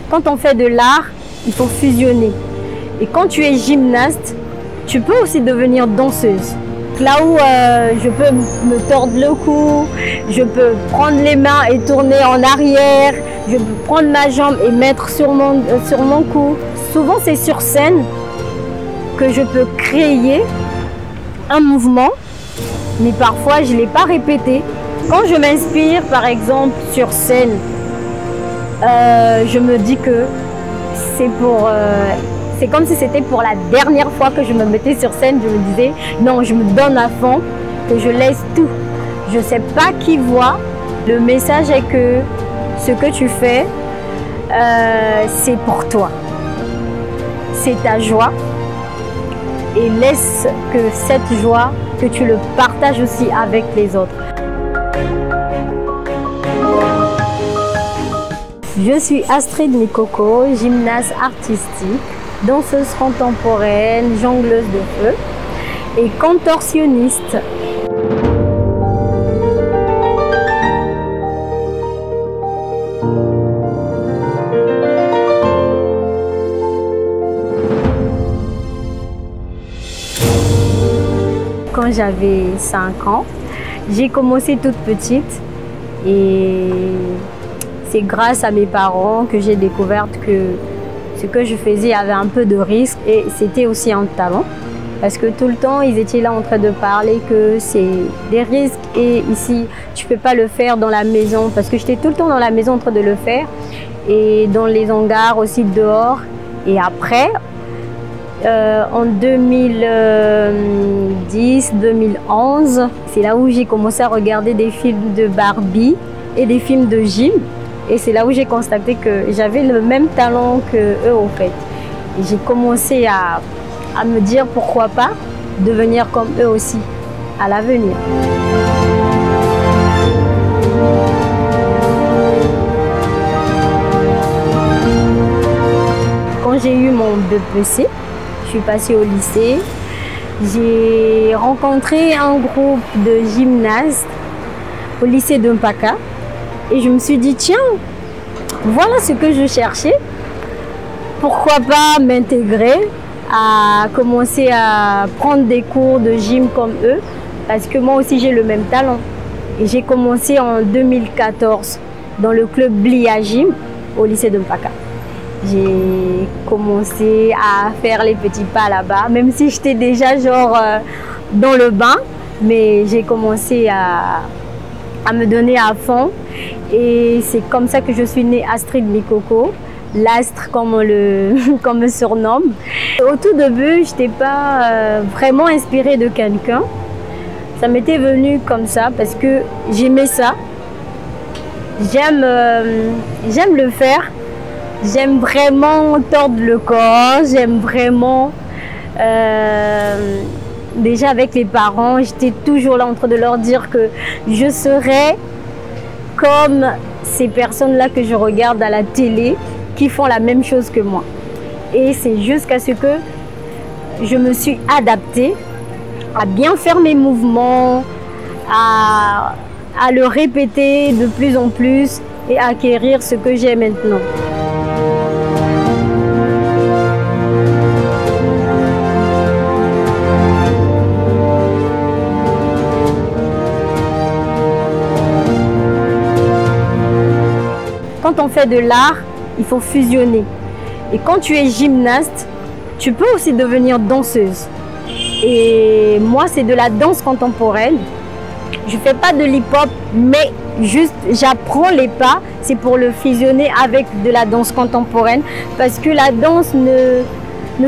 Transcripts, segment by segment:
Quand on fait de l'art, il faut fusionner. Et quand tu es gymnaste, tu peux aussi devenir danseuse. Là où je peux me tordre le cou, je peux prendre les mains et tourner en arrière, je peux prendre ma jambe et mettre sur mon cou. Souvent, c'est sur scène que je peux créer un mouvement, mais parfois, je ne l'ai pas répété. Quand je m'inspire, par exemple, sur scène, je me dis que c'est comme si c'était pour la dernière fois que je me mettais sur scène. Je me disais, non, je me donne à fond, que je laisse tout. Je ne sais pas qui voit. Le message est que ce que tu fais, c'est pour toi. C'est ta joie. Et laisse que cette joie, que tu le partages aussi avec les autres. Je suis Astrid Mikoko, gymnaste artistique, danseuse contemporaine, jongleuse de feu et contorsionniste. Quand j'avais 5 ans, j'ai commencé toute petite et c'est grâce à mes parents que j'ai découvert que ce que je faisais avait un peu de risque et c'était aussi un talent. Parce que tout le temps, ils étaient là en train de parler que c'est des risques et ici, tu ne peux pas le faire dans la maison. Parce que j'étais tout le temps dans la maison en train de le faire et dans les hangars aussi dehors. Et après, en 2010-2011, c'est là où j'ai commencé à regarder des films de Barbie et des films de gym. Et c'est là où j'ai constaté que j'avais le même talent qu'eux en fait. Et j'ai commencé à me dire pourquoi pas devenir comme eux aussi à l'avenir. Quand j'ai eu mon BEPC, je suis passée au lycée. J'ai rencontré un groupe de gymnastes au lycée de Mpaka. Et je me suis dit, tiens, voilà ce que je cherchais. Pourquoi pas m'intégrer, à commencer à prendre des cours de gym comme eux, parce que moi aussi j'ai le même talent. Et j'ai commencé en 2014 dans le club Blia Gym au lycée de Mpaka. J'ai commencé à faire les petits pas là-bas, même si j'étais déjà genre dans le bain, mais j'ai commencé à me donner à fond. Et c'est comme ça que je suis née Astrid Mikoko, l'astre comme on me surnomme. Au tout début, je n'étais pas vraiment inspirée de quelqu'un. Ça m'était venu comme ça parce que j'aimais ça. J'aime le faire. J'aime vraiment tordre le corps. J'aime vraiment... déjà avec les parents, j'étais toujours là en train de leur dire que je serais comme ces personnes-là que je regarde à la télé qui font la même chose que moi. Et c'est jusqu'à ce que je me suis adaptée à bien faire mes mouvements, à le répéter de plus en plus et à acquérir ce que j'ai maintenant. Quand on fait de l'art, il faut fusionner. Et quand tu es gymnaste, tu peux aussi devenir danseuse. Et moi, c'est de la danse contemporaine. Je ne fais pas de l'hip-hop, mais juste j'apprends les pas. C'est pour le fusionner avec de la danse contemporaine. Parce que la danse ne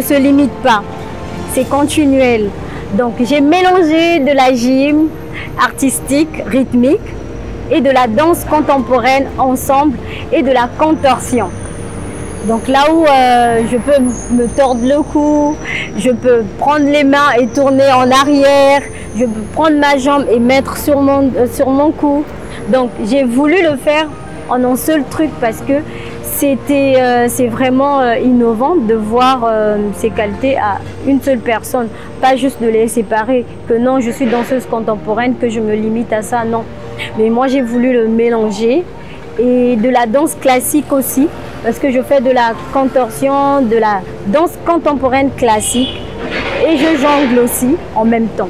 se limite pas. C'est continuel. Donc j'ai mélangé de la gym artistique, rythmique, et de la danse contemporaine ensemble et de la contorsion. Donc là où je peux me tordre le cou, je peux prendre les mains et tourner en arrière, je peux prendre ma jambe et mettre sur mon cou. Donc j'ai voulu le faire en un seul truc parce que c'est vraiment innovant de voir ces qualités à une seule personne, pas juste de les séparer, que non, je suis danseuse contemporaine, que je me limite à ça, non. Mais moi, j'ai voulu le mélanger et de la danse classique aussi, parce que je fais de la contorsion, de la danse contemporaine classique et je jongle aussi en même temps.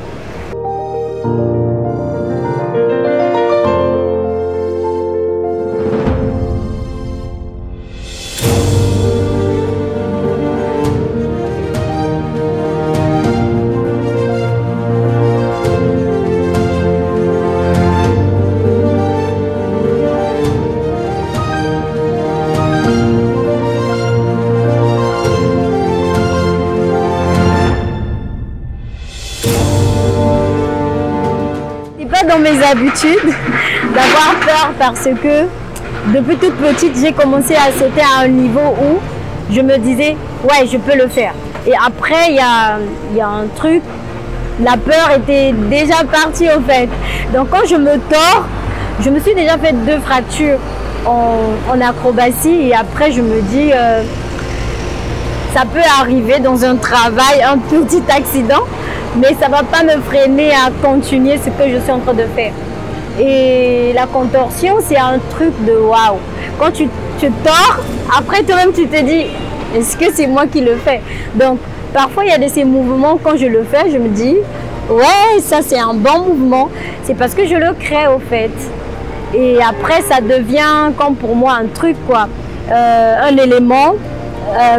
Dans mes habitudes d'avoir peur parce que depuis toute petite j'ai commencé à sauter à un niveau où je me disais ouais je peux le faire et après il y a un truc, la peur était déjà partie au fait, donc quand je me tords, je me suis déjà fait 2 fractures en acrobatie et après je me dis ça peut arriver dans un travail, un petit accident, mais ça ne va pas me freiner à continuer ce que je suis en train de faire. Et la contorsion, c'est un truc de waouh. Quand tu tords, après toi-même tu te dis, est-ce que c'est moi qui le fais? Donc parfois il y a de ces mouvements, quand je le fais, je me dis, ouais, ça c'est un bon mouvement. C'est parce que je le crée au fait. Et après ça devient comme pour moi un truc quoi, un élément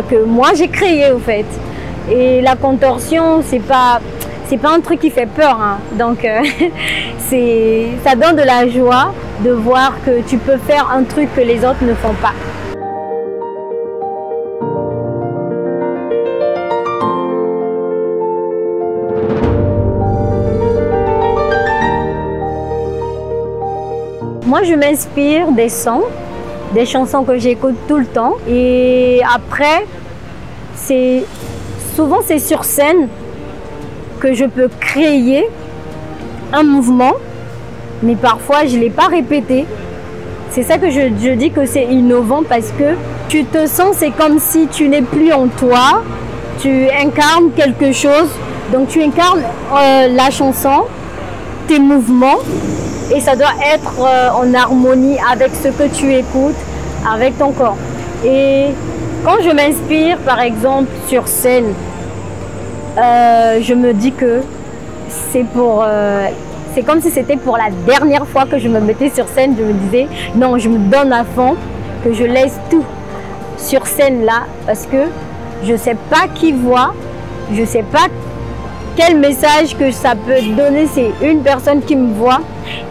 que moi j'ai créé au fait. Et la contorsion, c'est pas un truc qui fait peur, hein. Donc ça donne de la joie de voir que tu peux faire un truc que les autres ne font pas. Moi, je m'inspire des sons, des chansons que j'écoute tout le temps. Et après, souvent c'est sur scène que je peux créer un mouvement, mais parfois je ne l'ai pas répété. C'est ça que je dis que c'est innovant parce que tu te sens, c'est comme si tu n'es plus en toi, tu incarnes quelque chose, donc tu incarnes la chanson, tes mouvements, et ça doit être en harmonie avec ce que tu écoutes, avec ton corps. Et quand je m'inspire, par exemple, sur scène, je me dis que c'est comme si c'était pour la dernière fois que je me mettais sur scène. Je me disais, non, je me donne à fond, que je laisse tout sur scène là, parce que je ne sais pas qui voit, je ne sais pas quel message que ça peut donner. C'est une personne qui me voit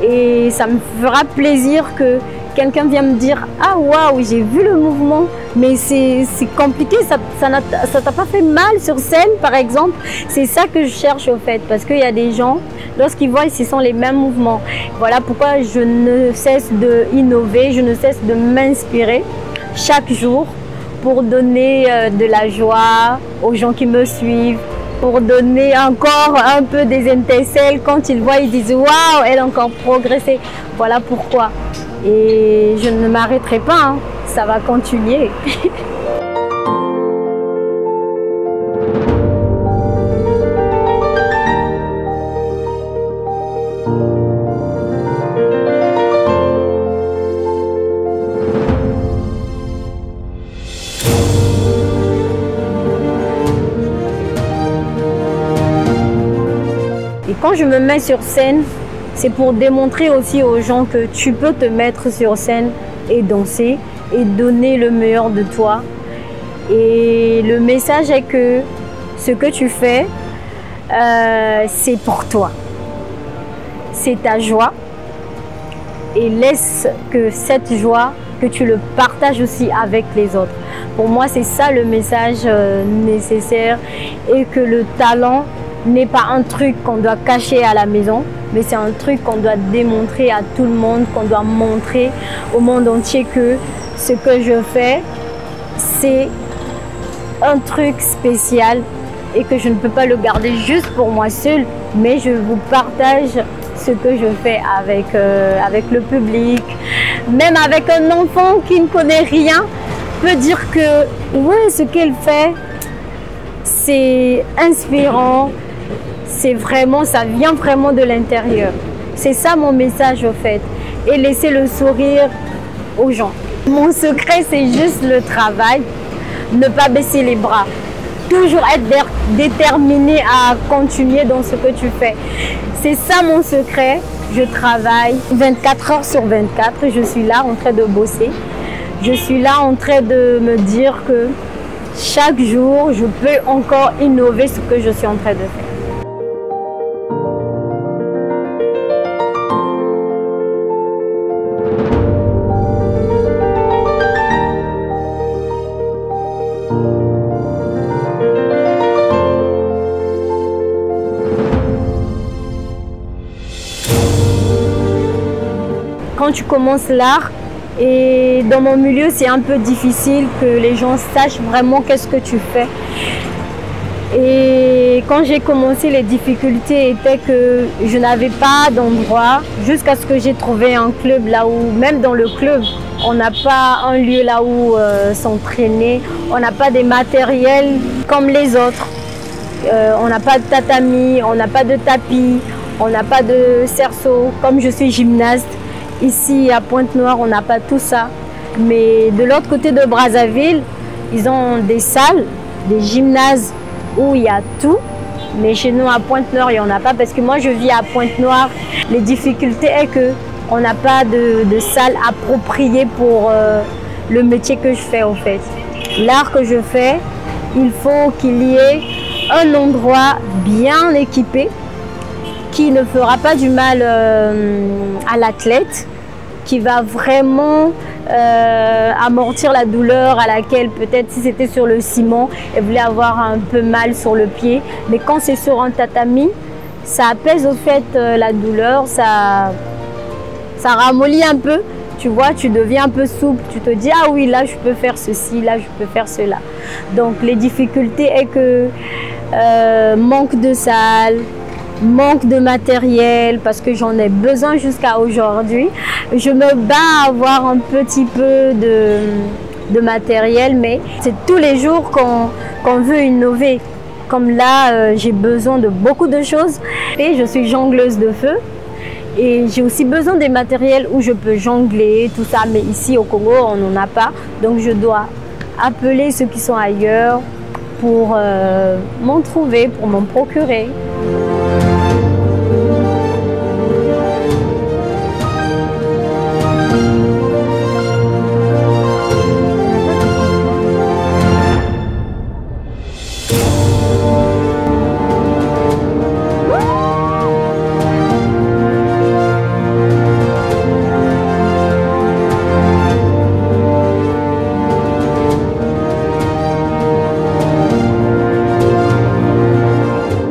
et ça me fera plaisir que quelqu'un vient me dire « Ah waouh, j'ai vu le mouvement, mais c'est compliqué, ça t'a pas fait mal sur scène par exemple ?» C'est ça que je cherche au fait, parce qu'il y a des gens, lorsqu'ils voient, ce sont les mêmes mouvements. Voilà pourquoi je ne cesse d'innover, je ne cesse de m'inspirer chaque jour pour donner de la joie aux gens qui me suivent, pour donner encore un peu des étincelles. Quand ils voient, ils disent « Waouh, elle a encore progressé !» Voilà pourquoi. Et je ne m'arrêterai pas, hein. Ça va continuer. Et quand je me mets sur scène, c'est pour démontrer aussi aux gens que tu peux te mettre sur scène et danser et donner le meilleur de toi. Et le message est que ce que tu fais, c'est pour toi. C'est ta joie. Et laisse que cette joie, que tu le partages aussi avec les autres. Pour moi, c'est ça le message nécessaire, et que le talent n'est pas un truc qu'on doit cacher à la maison, mais c'est un truc qu'on doit démontrer à tout le monde, qu'on doit montrer au monde entier que ce que je fais, c'est un truc spécial et que je ne peux pas le garder juste pour moi seule, mais je vous partage ce que je fais avec le public. Même avec un enfant qui ne connaît rien peut dire que ouais, ce qu'elle fait, c'est inspirant. C'est vraiment, ça vient vraiment de l'intérieur. C'est ça mon message au fait. Et laisser le sourire aux gens. Mon secret, c'est juste le travail, ne pas baisser les bras. Toujours être déterminé à continuer dans ce que tu fais. C'est ça mon secret. Je travaille 24 heures sur 24. Je suis là en train de bosser. Je suis là en train de me dire que chaque jour, je peux encore innover ce que je suis en train de faire. Quand tu commences l'art, et dans mon milieu, c'est un peu difficile que les gens sachent vraiment qu'est-ce que tu fais. Et quand j'ai commencé, les difficultés étaient que je n'avais pas d'endroit jusqu'à ce que j'ai trouvé un club là où, même dans le club, on n'a pas un lieu là où s'entraîner. On n'a pas des matériels comme les autres. On n'a pas de tatami, on n'a pas de tapis, on n'a pas de cerceau. Comme je suis gymnaste, ici à Pointe-Noire, on n'a pas tout ça. Mais de l'autre côté de Brazzaville, ils ont des salles, des gymnases où il y a tout. Mais chez nous à Pointe-Noire, il n'y en a pas parce que moi je vis à Pointe-Noire. Les difficultés est qu'on n'a pas de salle appropriée pour le métier que je fais en fait. L'art que je fais, il faut qu'il y ait un endroit bien équipé qui ne fera pas du mal à l'athlète, qui va vraiment amortir la douleur à laquelle peut-être si c'était sur le ciment, elle voulait avoir un peu mal sur le pied. Mais quand c'est sur un tatami, ça apaise au fait la douleur, ça ramollit un peu. Tu vois, tu deviens un peu souple, tu te dis ah oui, là je peux faire ceci, là je peux faire cela. Donc les difficultés est que manque de salle, manque de matériel parce que j'en ai besoin jusqu'à aujourd'hui. Je me bats à avoir un petit peu de matériel, mais c'est tous les jours qu'on veut innover. Comme là, j'ai besoin de beaucoup de choses et je suis jongleuse de feu. Et j'ai aussi besoin des matériels où je peux jongler, tout ça. Mais ici au Congo, on n'en a pas. Donc je dois appeler ceux qui sont ailleurs pour m'en trouver, pour m'en procurer.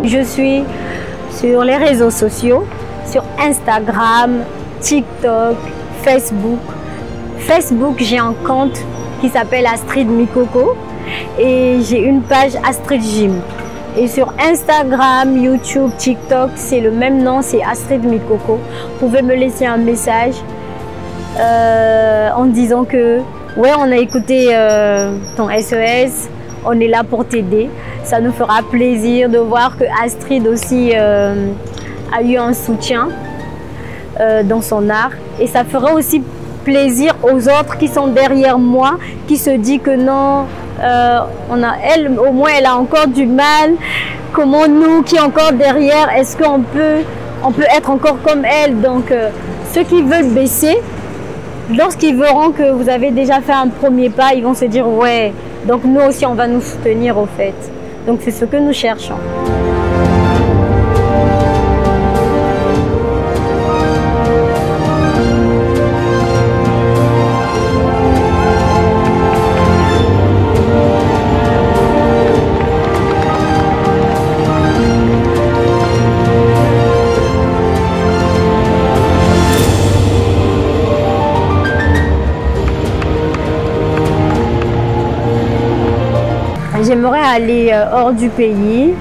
Je suis sur les réseaux sociaux, sur Instagram, TikTok, Facebook. Facebook, j'ai un compte qui s'appelle Astrid Mikoko et j'ai une page Astrid Gym. Et sur Instagram, YouTube, TikTok, c'est le même nom, c'est Astrid Mikoko. Vous pouvez me laisser un message en disant que ouais, on a écouté ton SOS, on est là pour t'aider. Ça nous fera plaisir de voir que Astrid aussi a eu un soutien dans son art. Et ça fera aussi plaisir aux autres qui sont derrière moi, qui se disent que non, elle, au moins elle a encore du mal. Comment nous qui encore derrière, est-ce qu'on peut être encore comme elle? Donc ceux qui veulent baisser, lorsqu'ils verront que vous avez déjà fait un premier pas, ils vont se dire ouais, donc nous aussi on va nous soutenir au fait. Donc c'est ce que nous cherchons. J'aimerais aller hors du pays,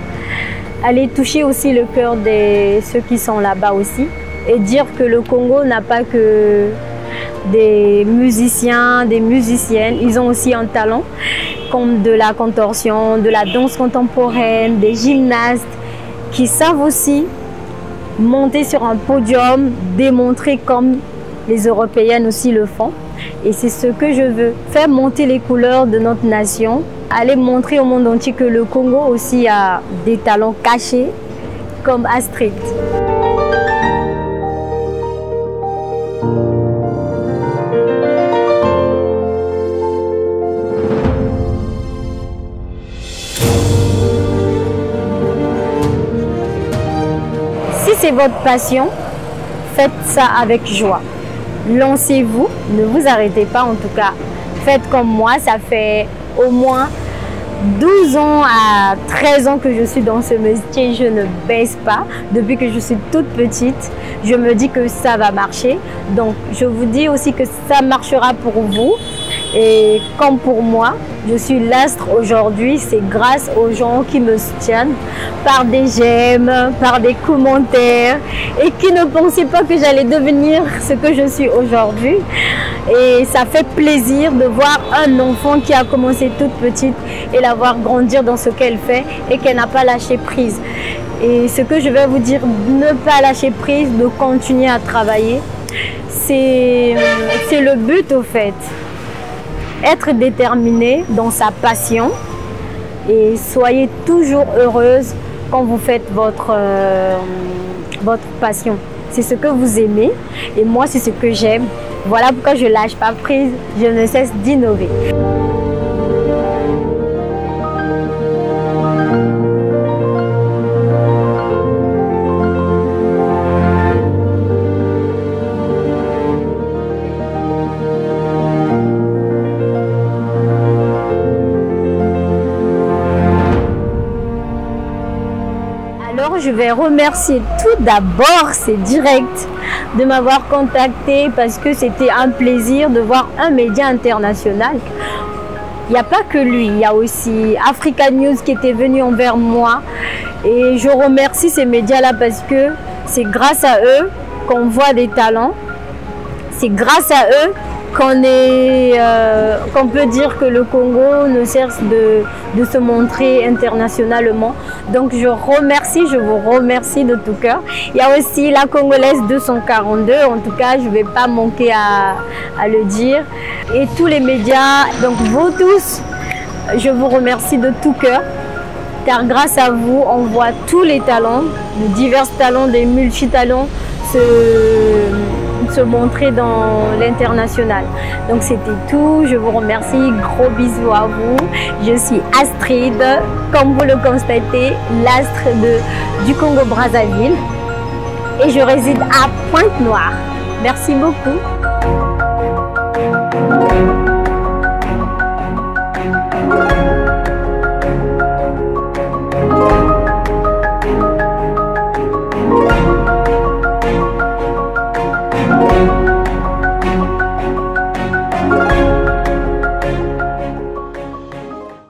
aller toucher aussi le cœur de ceux qui sont là-bas aussi et dire que le Congo n'a pas que des musiciens, des musiciennes, ils ont aussi un talent comme de la contorsion, de la danse contemporaine, des gymnastes qui savent aussi monter sur un podium, démontrer comme Les Européennes aussi le font. Et c'est ce que je veux, faire monter les couleurs de notre nation, aller montrer au monde entier que le Congo aussi a des talents cachés comme Astrid. Si c'est votre passion, faites ça avec joie. Lancez-vous, ne vous arrêtez pas en tout cas. Faites comme moi, ça fait au moins 12 ans à 13 ans que je suis dans ce métier, je ne baisse pas. Depuis que je suis toute petite, je me dis que ça va marcher. Donc je vous dis aussi que ça marchera pour vous. Et comme pour moi, je suis l'astre aujourd'hui, c'est grâce aux gens qui me soutiennent par des j'aime, par des commentaires et qui ne pensaient pas que j'allais devenir ce que je suis aujourd'hui. Et ça fait plaisir de voir un enfant qui a commencé toute petite et la voir grandir dans ce qu'elle fait et qu'elle n'a pas lâché prise. Et ce que je vais vous dire, ne pas lâcher prise, de continuer à travailler, c'est le but au fait. Être déterminé dans sa passion et soyez toujours heureuse quand vous faites votre passion. C'est ce que vous aimez et moi c'est ce que j'aime. Voilà pourquoi je ne lâche pas prise, je ne cesse d'innover. Alors, je vais remercier tout d'abord, c'est direct, de m'avoir contacté parce que c'était un plaisir de voir un média international. Il n'y a pas que lui, il y a aussi Africa News qui était venu envers moi. Et je remercie ces médias-là parce que c'est grâce à eux qu'on voit des talents. C'est grâce à eux qu'on peut dire que le Congo ne cesse de se montrer internationalement. Donc je vous remercie de tout cœur. Il y a aussi la Congolaise 242, en tout cas je ne vais pas manquer à le dire. Et tous les médias, donc vous tous, je vous remercie de tout cœur. Car grâce à vous, on voit tous les talents, de divers talents, des multitalents se montrer dans l'international. Donc c'était tout, je vous remercie, gros bisous à vous. Je suis Astrid, comme vous le constatez, l'astre du Congo Brazzaville et je réside à Pointe-Noire. Merci beaucoup.